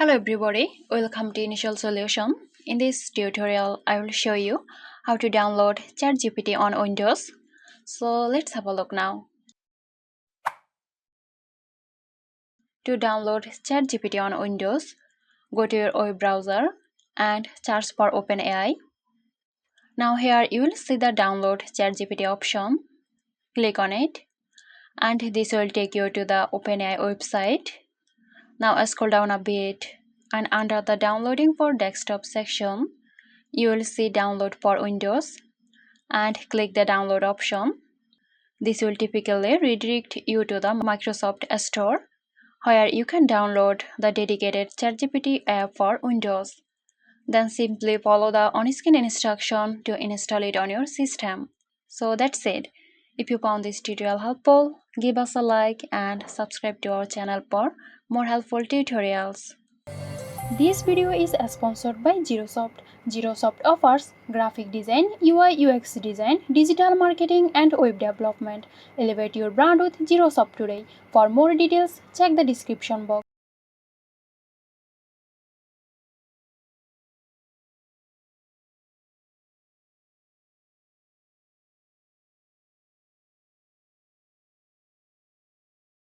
Hello everybody, welcome to Initial Solution. In this tutorial, I will show you how to download ChatGPT on Windows. So let's have a look now. To download ChatGPT on Windows, go to your web browser and search for OpenAI. Now here you will see the download ChatGPT option. Click on it and this will take you to the OpenAI website. Now scroll down a bit and under the downloading for desktop section, you will see download for Windows and click the download option. This will typically redirect you to the Microsoft Store where you can download the dedicated ChatGPT app for Windows. Then simply follow the on-screen instruction to install it on your system. So that's it. If you found this tutorial helpful, give us a like and subscribe to our channel for more helpful tutorials. This video is sponsored by Zerosoft. Zerosoft offers graphic design, UI UX design, digital marketing and web development. Elevate your brand with Zerosoft today. For more details, check the description box.